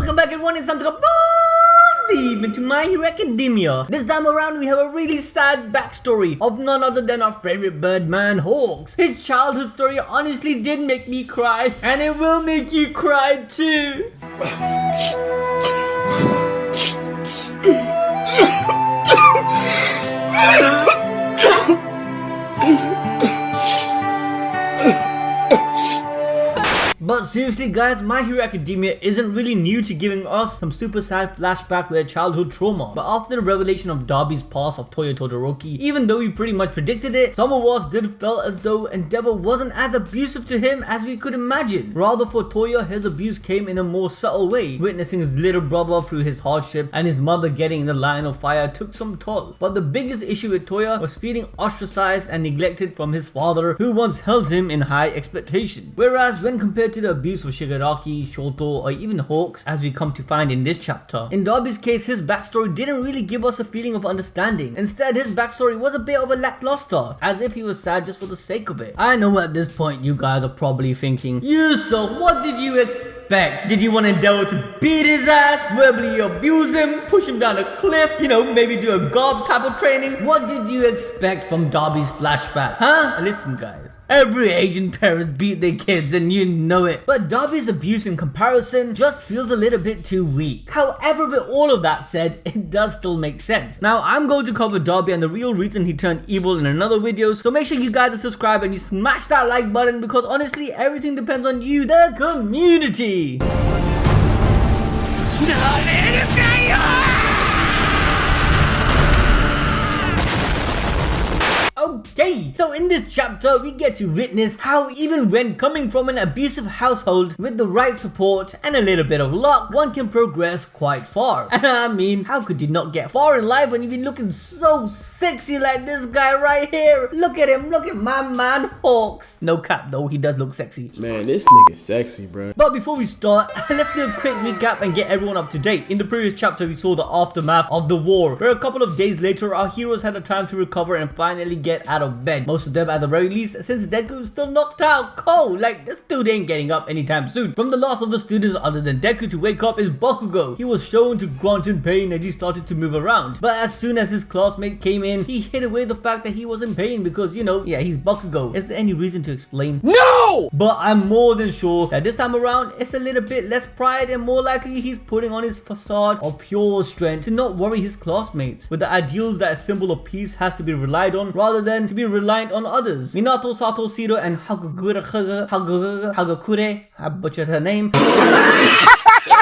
Welcome back everyone, it's time to go balls deep into My Hero Academia. This time around we have a really sad backstory of none other than our favorite Birdman Hawks. His childhood story honestly did make me cry, and it will make you cry too. But seriously guys, My Hero Academia isn't really new to giving us some super sad flashback with a childhood trauma. But after the revelation of DABI's past of Toya Todoroki, even though we pretty much predicted it, some of us did feel as though Endeavour wasn't as abusive to him as we could imagine. Rather for Toya, his abuse came in a more subtle way. Witnessing his little brother through his hardship and his mother getting in the line of fire took some toll. But the biggest issue with Toya was feeling ostracized and neglected from his father, who once held him in high expectation. Whereas when compared to the abuse of Shigaraki, Shoto, or even Hawks, as we come to find in this chapter, in DABI's case, his backstory didn't really give us a feeling of understanding. Instead, his backstory was a bit of a lackluster, as if he was sad just for the sake of it. I know at this point you guys are probably thinking, Yusuf, what did you expect? Did you want Endeavour to beat his ass, verbally abuse him, push him down a cliff, you know, maybe do a gob type of training? What did you expect from DABI's flashback? Huh? Listen guys, every Asian parent beat their kids and you know it. But DABI's abuse in comparison just feels a little bit too weak. However, with all of that said, it does still make sense. Now I'm going to cover DABI and the real reason he turned evil in another video, so make sure you guys are subscribed and you smash that like button, because honestly everything depends on you, the community. Okay, so in this chapter we get to witness how even when coming from an abusive household with the right support and a little bit of luck, one can progress quite far. And I mean, how could you not get far in life when you've been looking so sexy like this guy right here? Look at him, look at my man Hawks. No cap though, he does look sexy. Man, this nigga's sexy, bro. But before we start, let's do a quick recap and get everyone up to date. In the previous chapter we saw the aftermath of the war, where a couple of days later our heroes had a time to recover and finally get out of bed. Most of them at the very least, since Deku is still knocked out cold. Like, this dude ain't getting up anytime soon. From the last of the students other than Deku to wake up is Bakugo. He was shown to grunt in pain as he started to move around. But as soon as his classmate came in, he hid away the fact that he was in pain because, you know, yeah, he's Bakugo. Is there any reason to explain? No! But I'm more than sure that this time around, it's a little bit less pride and more likely he's putting on his facade of pure strength to not worry his classmates with the ideals that a symbol of peace has to be relied on rather than to be reliant on others. Minato, Sato, Shiro, and Hagakure, I butchered her name,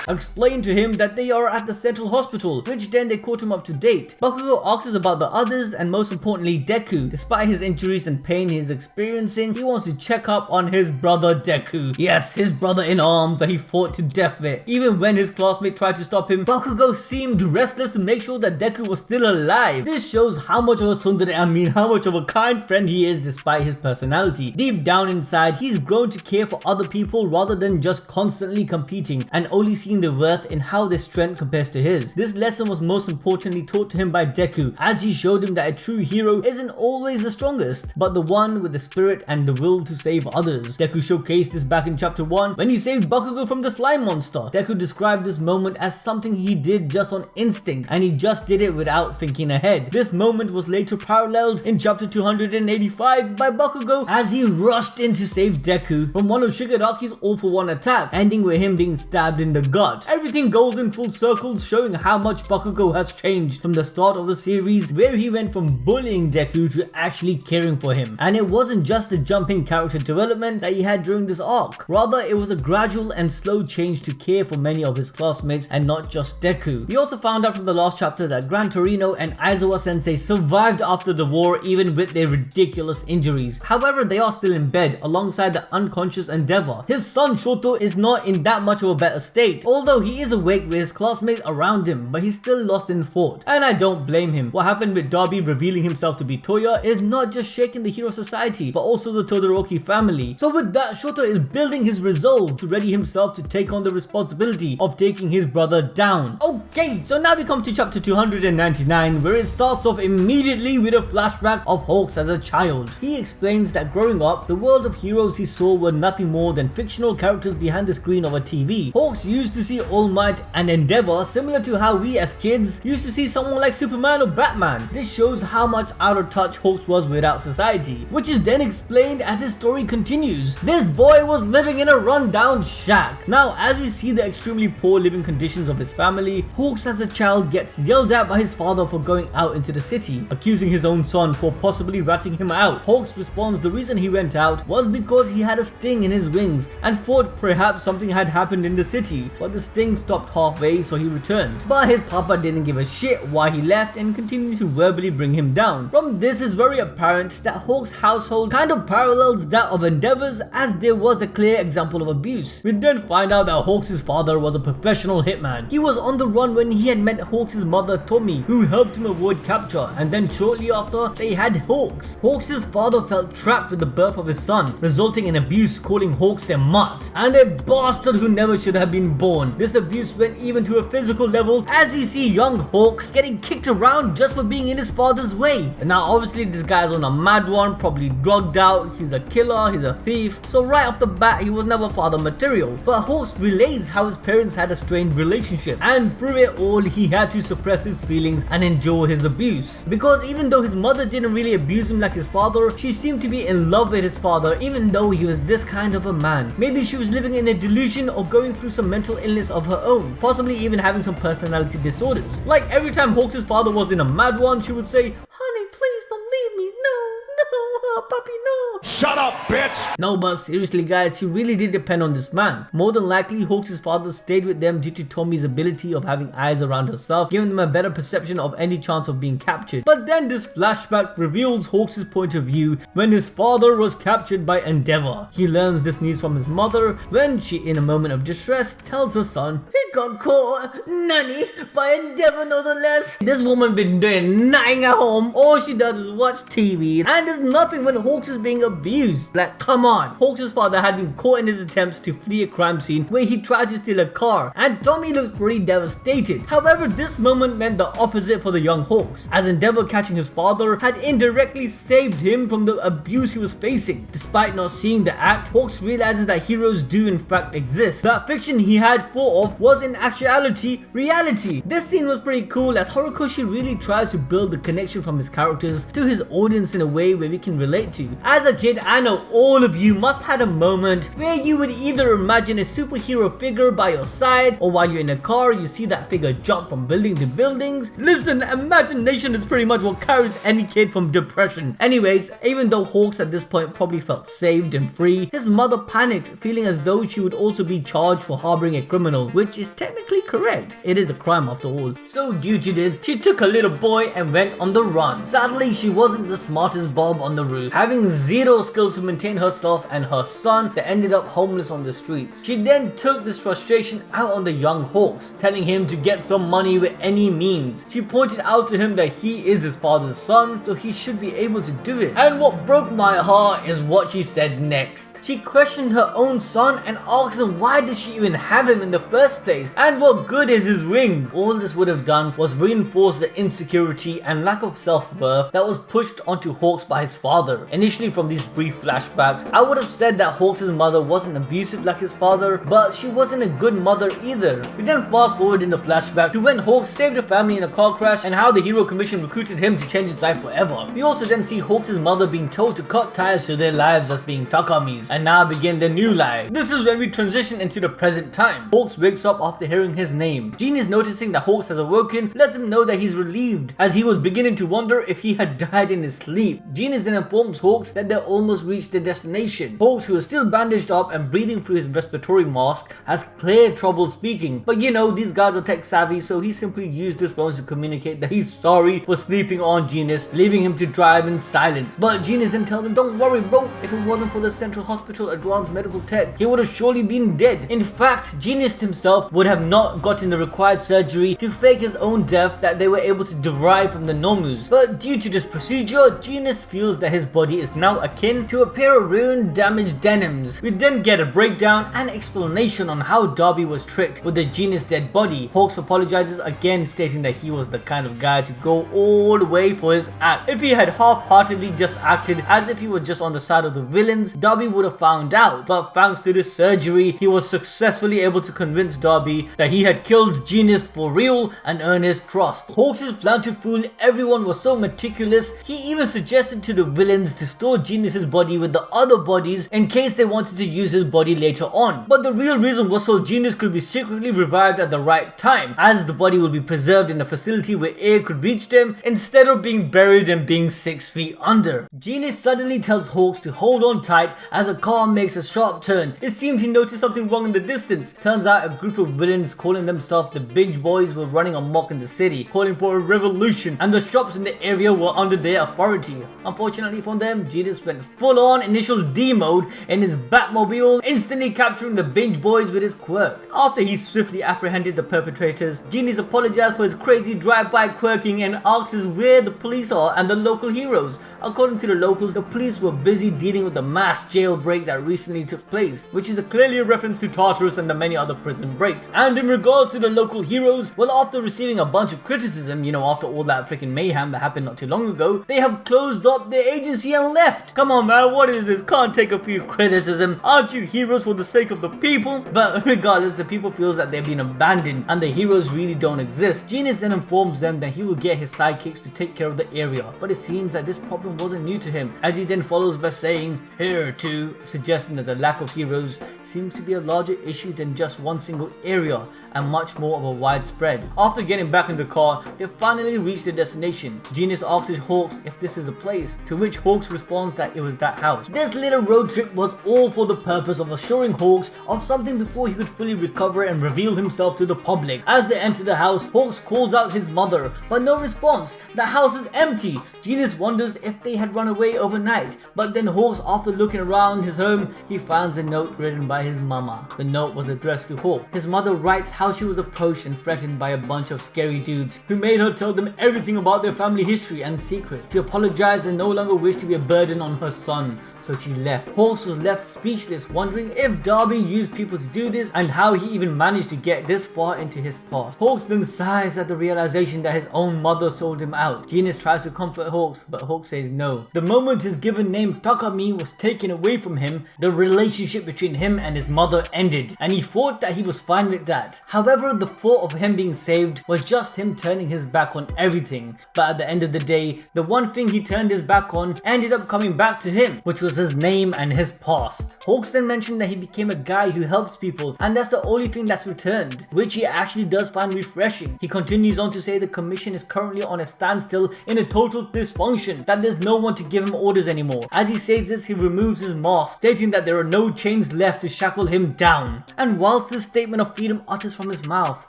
explained to him that they are at the central hospital, which then they caught him up to date. Bakugo asks about the others and most importantly Deku. Despite his injuries and pain he is experiencing, he wants to check up on his brother Deku. Yes, his brother in arms that he fought to death with. Even when his classmate tried to stop him, Bakugo seemed restless to make sure that Deku was still alive. This shows how much of a tsundere, how much of a kind friend he is despite his personality. Deep down inside, he's grown to care for other people rather than just constantly competing and only seeing the worth in how their strength compares to his. This lesson was most importantly taught to him by Deku, as he showed him that a true hero isn't always the strongest, but the one with the spirit and the will to save others. Deku showcased this back in chapter 1 when he saved Bakugo from the slime monster. Deku described this moment as something he did just on instinct, and he just did it without thinking ahead. This moment was later paralleled in chapter 285 by Bakugo as he rushed in to save Deku from one of Shigaraki's all-for-one attack, ending with him being stabbed in the gut. Everything goes in full circles, showing how much Bakugo has changed from the start of the series, where he went from bullying Deku to actually caring for him. And it wasn't just a jump in character development that he had during this arc, rather it was a gradual and slow change to care for many of his classmates and not just Deku. We also found out from the last chapter that Gran Tarino and Aizawa Sensei survived after the war even with their ridiculous injuries. However, they are still in bed alongside the unconscious Endeavour. His son Shoto is not in that much of a better state, although he is awake with his classmates around him, but he's still lost in thought. And I don't blame him. What happened with DABI revealing himself to be Toya is not just shaking the hero society, but also the Todoroki family. So with that, Shoto is building his resolve to ready himself to take on the responsibility of taking his brother down. Okay, so now we come to chapter 299, where it starts off immediately with a flashback of Hawks as a child. He explains that growing up, the world of heroes he saw were nothing more than fictional characters behind the screen of a TV. Hawks used to see All Might and Endeavour similar to how we as kids used to see someone like Superman or Batman. This shows how much out of touch Hawks was without society, which is then explained as his story continues. This boy was living in a rundown shack. Now, as we see the extremely poor living conditions of his family, Hawks as a child gets yelled at by his father for going out into the city, accusing his own son for possibly ratting him out. Hawks responds the reason he went out was because he had a sting in his wings and thought perhaps something had happened in the city, but the sting stopped halfway, so he returned. But his papa didn't give a shit why he left and continued to verbally bring him down. From this is very apparent that Hawks' household kind of parallels that of Endeavor's, as there was a clear example of abuse. We then find out that Hawks' father was a professional hitman. He was on the run when he had met Hawks' mother Tommie, who helped him avoid capture, and then shortly after they had Hawks. Hawks' father felt trapped with the birth of his son, resulting in abuse, calling Hawks a mutt and a bastard who never should have been born. This abuse went even to a physical level, as we see young Hawks getting kicked around just for being in his father's way. And now obviously this guy's on a mad one, probably drugged out, he's a killer, he's a thief, so right off the bat he was never father material. But Hawks relays how his parents had a strained relationship, and through it all he had to suppress his feelings and endure his abuse. Because even though his mother didn't really abuse him like his father, she seemed to be in love with his father even though he was this kind of a man. Maybe she was living in a delusion or going through some mental illness of her own, possibly even having some personality disorders. Like every time Hawks' father was in a mad one, she would say, "Honey, please don't leave me, no, puppy, no." Shut up, bitch! No, but seriously guys, he really did depend on this man. More than likely, Hawks' father stayed with them due to Tommie's ability of having eyes around herself, giving them a better perception of any chance of being captured. But then this flashback reveals Hawks' point of view when his father was captured by Endeavour. He learns this news from his mother when she, in a moment of distress, tells her son, "He got caught, nanny, by Endeavour no less." This woman been doing nothing at home. All she does is watch TV and does nothing when Hawks is being abused. Like, come on. Hawks' father had been caught in his attempts to flee a crime scene where he tried to steal a car, and Tommie looks pretty devastated. However, this moment meant the opposite for the young Hawks, as Endeavour catching his father had indirectly saved him from the abuse he was facing. Despite not seeing the act, Hawks realizes that heroes do in fact exist. That fiction he had thought of was in actuality reality. This scene was pretty cool, as Horikoshi really tries to build the connection from his characters to his audience in a way where we can relate to. As a kid, I know all of you must have had a moment where you would either imagine a superhero figure by your side, or while you're in a car you see that figure jump from building to buildings. Listen, imagination is pretty much what carries any kid from depression. Anyways, even though Hawks at this point probably felt saved and free, his mother panicked, feeling as though she would also be charged for harboring a criminal, which is technically correct. It is a crime after all. So due to this, she took her little boy and went on the run. Sadly, she wasn't the smartest bulb on the roof, having zero skills to maintain herself and her son that ended up homeless on the streets. She then took this frustration out on the young Hawks, telling him to get some money with any means. She pointed out to him that he is his father's son, so he should be able to do it. And what broke my heart is what she said next. She questioned her own son and asked him why did she even have him in the first place, and what good is his wings. All this would have done was reinforce the insecurity and lack of self-worth that was pushed onto Hawks by his father. Initially, from these brief flashbacks, I would have said that Hawks' mother wasn't abusive like his father, but she wasn't a good mother either. We then fast forward in the flashback to when Hawks saved a family in a car crash and how the Hero Commission recruited him to change his life forever. We also then see Hawks' mother being told to cut ties to their lives as being Takamis, and now begin their new life. This is when we transition into the present time. Hawks wakes up after hearing his name. Jeanist, noticing that Hawks has awoken, lets him know that he's relieved, as he was beginning to wonder if he had died in his sleep. Jeanist then informs Hawks that they almost reached their destination. Hawks, who is still bandaged up and breathing through his respiratory mask, has clear trouble speaking. But you know, these guys are tech savvy, so he simply used his phones to communicate that he's sorry for sleeping on Jeanist, leaving him to drive in silence. But Jeanist then tells him, "Don't worry bro, if it wasn't for the Central Hospital advanced medical tech, he would have surely been dead." In fact, Jeanist himself would have not gotten the required surgery to fake his own death that they were able to derive from the Nomus. But due to this procedure, Jeanist feels that his body is now akin in to a pair of ruined, damaged denims. We then get a breakdown and explanation on how DABI was tricked with the Jeanist dead body. Hawks apologizes again, stating that he was the kind of guy to go all the way for his act. If he had half-heartedly just acted as if he was just on the side of the villains, DABI would have found out. But thanks to this surgery, he was successfully able to convince DABI that he had killed Jeanist for real and earn his trust. Hawks' plan to fool everyone was so meticulous, he even suggested to the villains to store Jeanist's body with the other bodies in case they wanted to use his body later on. But the real reason was so Jeanist could be secretly revived at the right time, as the body would be preserved in a facility where air could reach them instead of being buried and being 6 feet under. Jeanist suddenly tells Hawks to hold on tight as a car makes a sharp turn. It seemed he noticed something wrong in the distance. Turns out a group of villains calling themselves the Binge Boys were running amok in the city, calling for a revolution, and the shops in the area were under their authority. Unfortunately for them, Jeanist went full on initial D mode in his Batmobile, instantly capturing the Binge Boys with his quirk. After he swiftly apprehended the perpetrators, Jeanist apologized for his crazy drive-by quirking and asks where the police are and the local heroes. According to the locals, the police were busy dealing with the mass jailbreak that recently took place, which is clearly a reference to Tartarus and the many other prison breaks. And in regards to the local heroes, well, after receiving a bunch of criticism, after all that freaking mayhem that happened not too long ago, they have closed up their agency and left. Come on man, what is this? Can't take a few criticism. Aren't you heroes for the sake of the people? But regardless, the people feels that they've been abandoned and the heroes really don't exist. Jeanist then informs them that he will get his sidekicks to take care of the area, but it seems that this problem wasn't new to him, as he then follows by saying here too, suggesting that the lack of heroes seems to be a larger issue than just one single area and much more of a widespread. After getting back in the car, they finally reach their destination. Jeanist asks Hawks if this is a place, to which Hawks responds that it was that house. This little road trip was all for the purpose of assuring Hawks of something before he could fully recover and reveal himself to the public. As they enter the house, Hawks calls out his mother, but no response. The house is empty. Jeanist wonders if they had run away overnight, but then Hawks, after looking around his home, he finds a note written by his mama. The note was addressed to Hawk. His mother writes how she was approached and threatened by a bunch of scary dudes who made her tell them everything about their family history and secrets. She apologized and no longer wished to be a burden on her son, so she left. Hawks was left speechless, wondering if DABI used people to do this and how he even managed to get this far into his past. Hawks then sighs at the realization that his own mother sold him out. Jeanist tries to comfort Hawks, but Hawks says no. The moment his given name Takami was taken away from him, the relationship between him and his mother ended, and he thought that he was fine with that. However, the thought of him being saved was just him turning his back on everything. But at the end of the day, the one thing he turned his back on ended up coming back to him, which was his name and his past. Hawks then mentioned that he became a guy who helps people, and that's the only thing that's returned, which he actually does find refreshing. He continues on to say the commission is currently on a standstill in a total dysfunction, that there's no one to give him orders anymore. As he says this, he removes his mask, stating that there are no chains left to shackle him down. And whilst this statement of freedom utters from his mouth,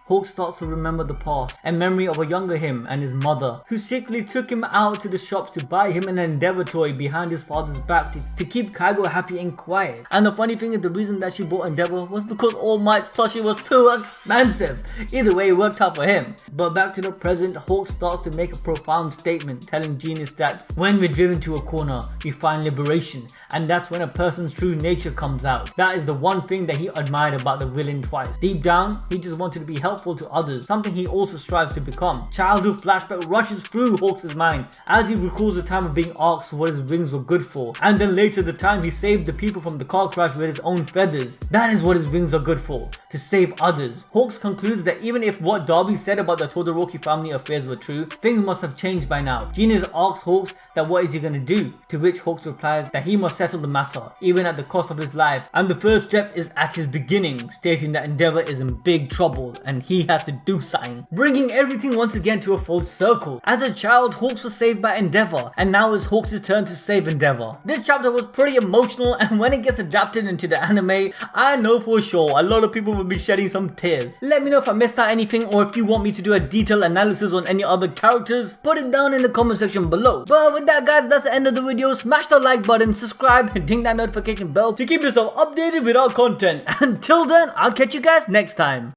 Hawks starts to remember the past, a memory of a younger him and his mother, who secretly took him out to the shops to buy him an Endeavour toy behind his father's back to keep Keigo happy and quiet. And the funny thing is, the reason that she bought Endeavour was because All Might's plushie was too expensive. Either way, it worked out for him. But back to the present, Hawks starts to make a profound statement, telling Jeanist that when we're driven to a corner, we find liberation, and that's when a person's true nature comes out. That is the one thing that he admired about the villain twice. Deep down, he just wanted to be helpful to others, something he also strives to become. Childhood flashback rushes through Hawks' mind as he recalls the time of being asked what his wings were good for, and then later the time he saved the people from the car crash with his own feathers. That is what his wings are good for, to save others. Hawks concludes that even if what DABI said about the Todoroki family affairs were true, things must have changed by now. Jeanist asks Hawks that what is he gonna do, to which Hawks replies that he must settle the matter, even at the cost of his life, and the first step is at his beginning, stating that Endeavour is in big trouble and he has to do something, bringing everything once again to a full circle. As a child, Hawks was saved by Endeavour, and now it's Hawks' turn to save Endeavour. This chapter was pretty emotional, and when it gets adapted into the anime, I know for sure a lot of people will be shedding some tears. Let me know if I missed out anything, or if you want me to do a detailed analysis on any other characters, put it down in the comment section below. But with that guys, that's the end of the video. Smash the like button, subscribe, and ding that notification bell to keep yourself updated with our content. Until then, I'll catch you guys next time.